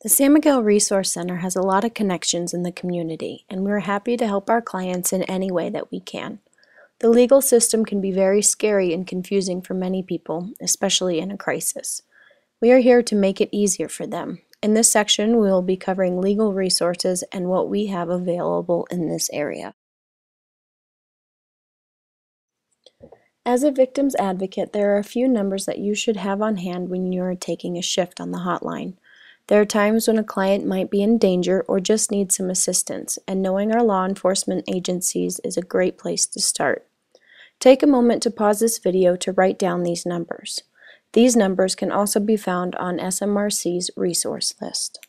The San Miguel Resource Center has a lot of connections in the community, and we're happy to help our clients in any way that we can. The legal system can be very scary and confusing for many people, especially in a crisis. We are here to make it easier for them. In this section, we will be covering legal resources and what we have available in this area. As a victim's advocate, there are a few numbers that you should have on hand when you are taking a shift on the hotline. There are times when a client might be in danger or just needs some assistance, and knowing our law enforcement agencies is a great place to start. Take a moment to pause this video to write down these numbers. These numbers can also be found on SMRC's resource list.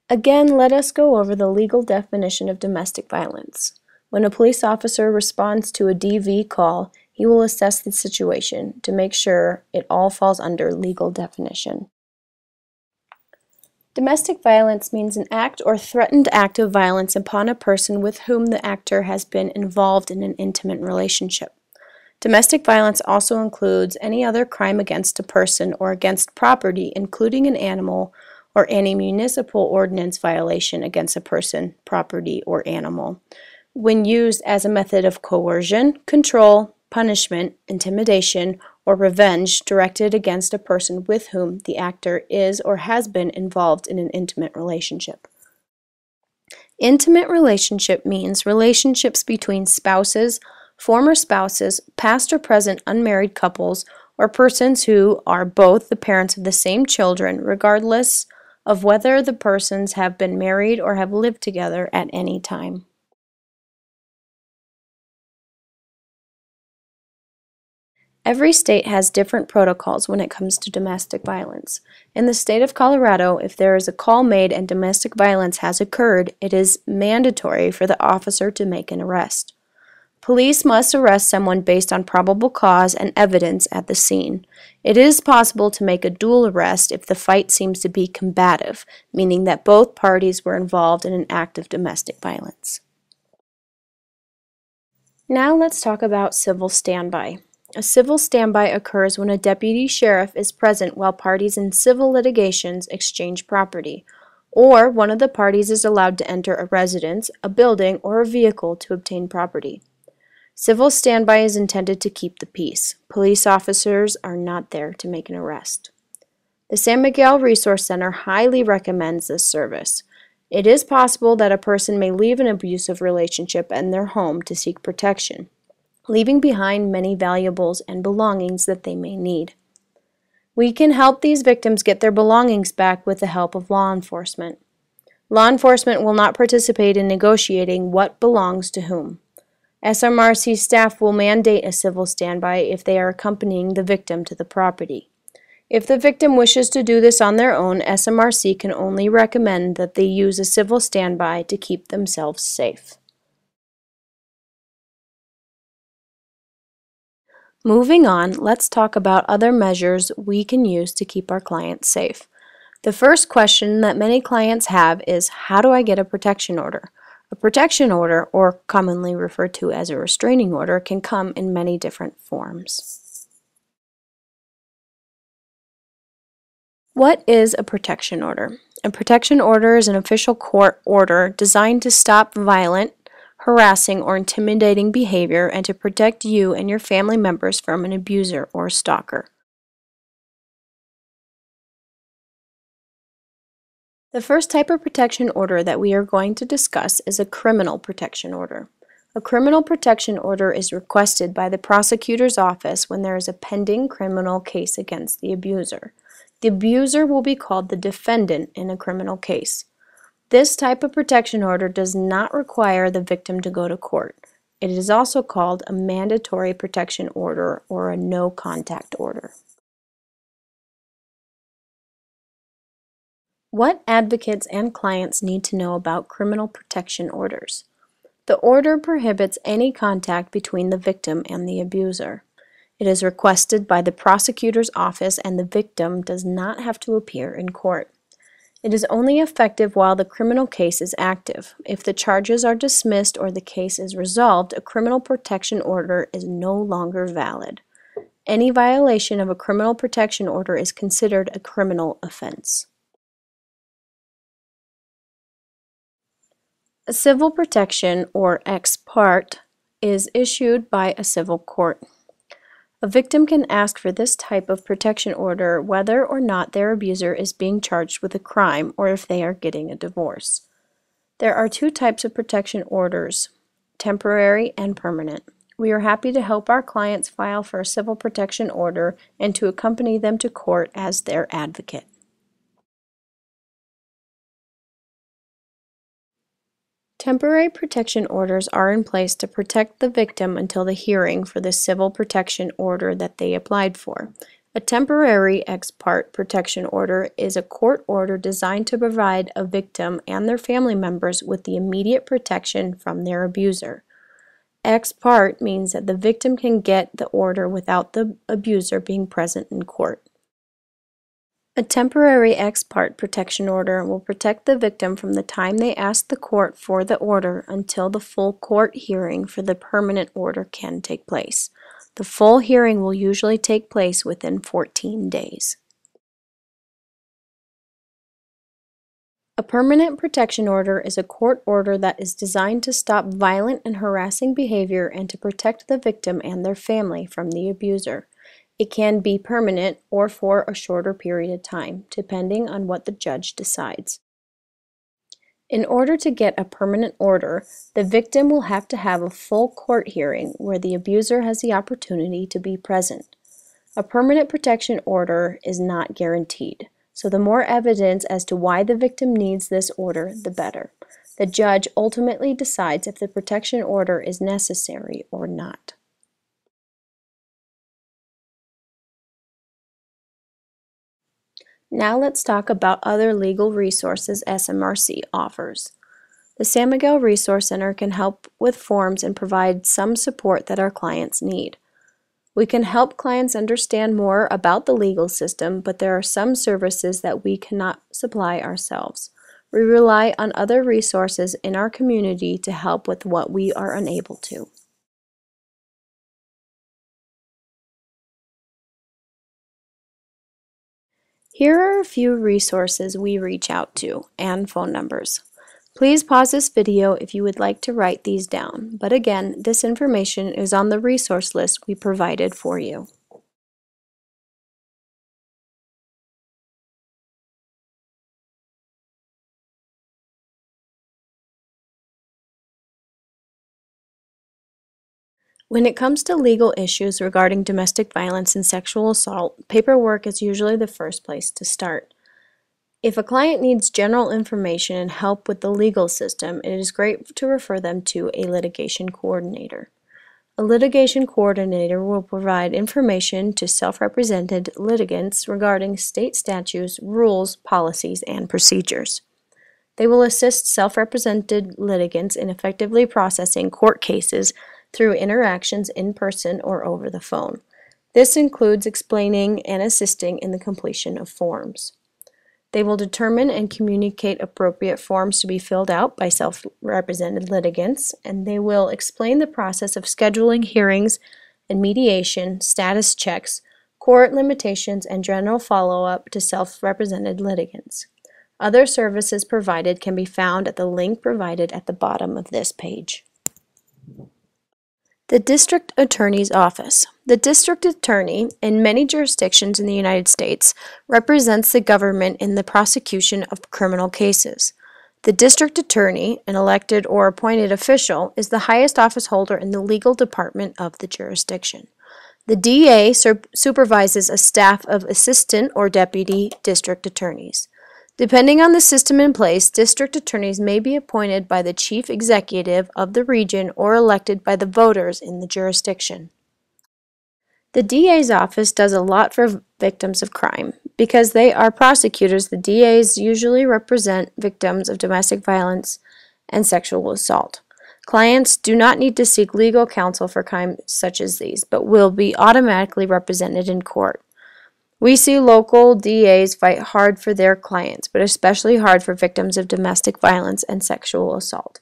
Again, let us go over the legal definition of domestic violence. When a police officer responds to a DV call, he will assess the situation to make sure it all falls under legal definition. Domestic violence means an act or threatened act of violence upon a person with whom the actor has been involved in an intimate relationship. Domestic violence also includes any other crime against a person or against property, including an animal, or any municipal ordinance violation against a person, property, or animal, when used as a method of coercion, control, punishment, intimidation, or revenge directed against a person with whom the actor is or has been involved in an intimate relationship. Intimate relationship means relationships between spouses, former spouses, past or present unmarried couples, or persons who are both the parents of the same children, regardless of whether the persons have been married or have lived together at any time. Every state has different protocols when it comes to domestic violence. In the state of Colorado, if there is a call made and domestic violence has occurred, it is mandatory for the officer to make an arrest. Police must arrest someone based on probable cause and evidence at the scene. It is possible to make a dual arrest if the fight seems to be combative, meaning that both parties were involved in an act of domestic violence. Now let's talk about civil standby. A civil standby occurs when a deputy sheriff is present while parties in civil litigations exchange property, or one of the parties is allowed to enter a residence, a building, or a vehicle to obtain property. Civil standby is intended to keep the peace. Police officers are not there to make an arrest. The San Miguel Resource Center highly recommends this service. It is possible that a person may leave an abusive relationship and their home to seek protection, leaving behind many valuables and belongings that they may need. We can help these victims get their belongings back with the help of law enforcement. Law enforcement will not participate in negotiating what belongs to whom. SMRC staff will mandate a civil standby if they are accompanying the victim to the property. If the victim wishes to do this on their own, SMRC can only recommend that they use a civil standby to keep themselves safe. Moving on, let's talk about other measures we can use to keep our clients safe. The first question that many clients have is, how do I get a protection order? A protection order, or commonly referred to as a restraining order, can come in many different forms. What is a protection order? A protection order is an official court order designed to stop violent, harassing, or intimidating behavior and to protect you and your family members from an abuser or stalker. The first type of protection order that we are going to discuss is a criminal protection order. A criminal protection order is requested by the prosecutor's office when there is a pending criminal case against the abuser. The abuser will be called the defendant in a criminal case. This type of protection order does not require the victim to go to court. It is also called a mandatory protection order or a no-contact order. What advocates and clients need to know about criminal protection orders? The order prohibits any contact between the victim and the abuser. It is requested by the prosecutor's office and the victim does not have to appear in court. It is only effective while the criminal case is active. If the charges are dismissed or the case is resolved, a criminal protection order is no longer valid. Any violation of a criminal protection order is considered a criminal offense. A civil protection, or ex parte, is issued by a civil court. A victim can ask for this type of protection order whether or not their abuser is being charged with a crime or if they are getting a divorce. There are two types of protection orders, temporary and permanent. We are happy to help our clients file for a civil protection order and to accompany them to court as their advocate. Temporary protection orders are in place to protect the victim until the hearing for the civil protection order that they applied for. A temporary ex parte protection order is a court order designed to provide a victim and their family members with the immediate protection from their abuser. Ex parte means that the victim can get the order without the abuser being present in court. A temporary ex parte protection order will protect the victim from the time they ask the court for the order until the full court hearing for the permanent order can take place. The full hearing will usually take place within 14 days. A permanent protection order is a court order that is designed to stop violent and harassing behavior and to protect the victim and their family from the abuser. It can be permanent or for a shorter period of time, depending on what the judge decides. In order to get a permanent order, the victim will have to have a full court hearing where the abuser has the opportunity to be present. A permanent protection order is not guaranteed, so the more evidence as to why the victim needs this order, the better. The judge ultimately decides if the protection order is necessary or not. Now let's talk about other legal resources SMRC offers. The San Miguel Resource Center can help with forms and provide some support that our clients need. We can help clients understand more about the legal system, but there are some services that we cannot supply ourselves. We rely on other resources in our community to help with what we are unable to. Here are a few resources we reach out to and phone numbers. Please pause this video if you would like to write these down, but again, this information is on the resource list we provided for you. When it comes to legal issues regarding domestic violence and sexual assault, paperwork is usually the first place to start. If a client needs general information and help with the legal system, it is great to refer them to a litigation coordinator. A litigation coordinator will provide information to self-represented litigants regarding state statutes, rules, policies, and procedures. They will assist self-represented litigants in effectively processing court cases through interactions in person or over the phone. This includes explaining and assisting in the completion of forms. They will determine and communicate appropriate forms to be filled out by self-represented litigants, and they will explain the process of scheduling hearings and mediation, status checks, court limitations, and general follow-up to self-represented litigants. Other services provided can be found at the link provided at the bottom of this page. The District Attorney's Office. The District Attorney, in many jurisdictions in the United States, represents the government in the prosecution of criminal cases. The District Attorney, an elected or appointed official, is the highest office holder in the legal department of the jurisdiction. The DA supervises a staff of assistant or deputy district attorneys. Depending on the system in place, district attorneys may be appointed by the chief executive of the region or elected by the voters in the jurisdiction. The DA's office does a lot for victims of crime. Because they are prosecutors, the DAs usually represent victims of domestic violence and sexual assault. Clients do not need to seek legal counsel for crimes such as these, but will be automatically represented in court. We see local DAs fight hard for their clients, but especially hard for victims of domestic violence and sexual assault.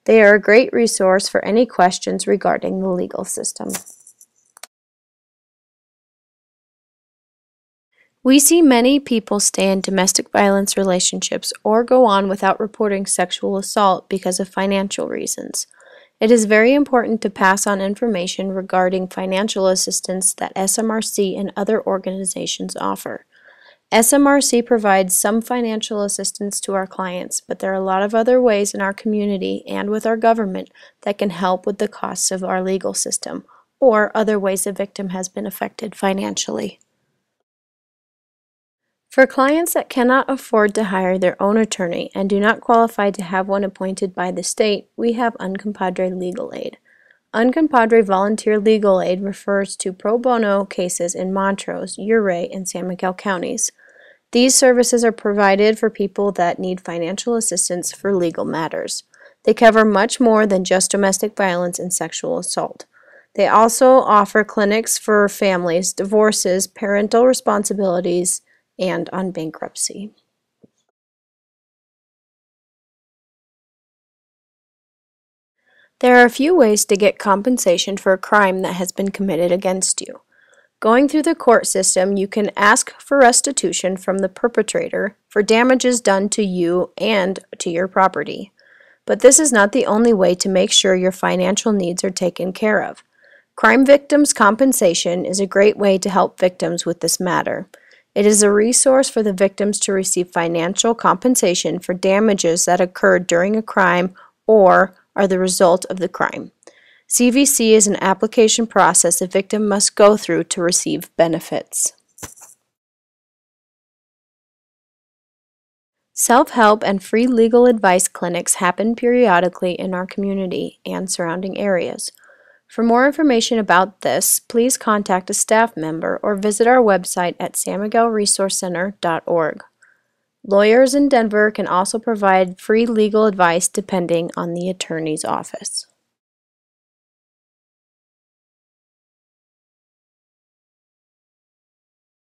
They are a great resource for any questions regarding the legal system. We see many people stay in domestic violence relationships or go on without reporting sexual assault because of financial reasons. It is very important to pass on information regarding financial assistance that SMRC and other organizations offer. SMRC provides some financial assistance to our clients, but there are a lot of other ways in our community and with our government that can help with the costs of our legal system or other ways a victim has been affected financially. For clients that cannot afford to hire their own attorney and do not qualify to have one appointed by the state, we have Uncompadre Legal Aid. Uncompadre Volunteer Legal Aid refers to pro bono cases in Montrose, Ouray, and San Miguel counties. These services are provided for people that need financial assistance for legal matters. They cover much more than just domestic violence and sexual assault. They also offer clinics for families, divorces, parental responsibilities, and on bankruptcy. There are a few ways to get compensation for a crime that has been committed against you. Going through the court system, you can ask for restitution from the perpetrator for damages done to you and to your property. But this is not the only way to make sure your financial needs are taken care of. Crime Victims Compensation is a great way to help victims with this matter. It is a resource for the victims to receive financial compensation for damages that occurred during a crime or are the result of the crime. CVC is an application process a victim must go through to receive benefits. Self-help and free legal advice clinics happen periodically in our community and surrounding areas. For more information about this, please contact a staff member or visit our website at sanmiguelresourcecenter.org. Lawyers in Denver can also provide free legal advice depending on the attorney's office.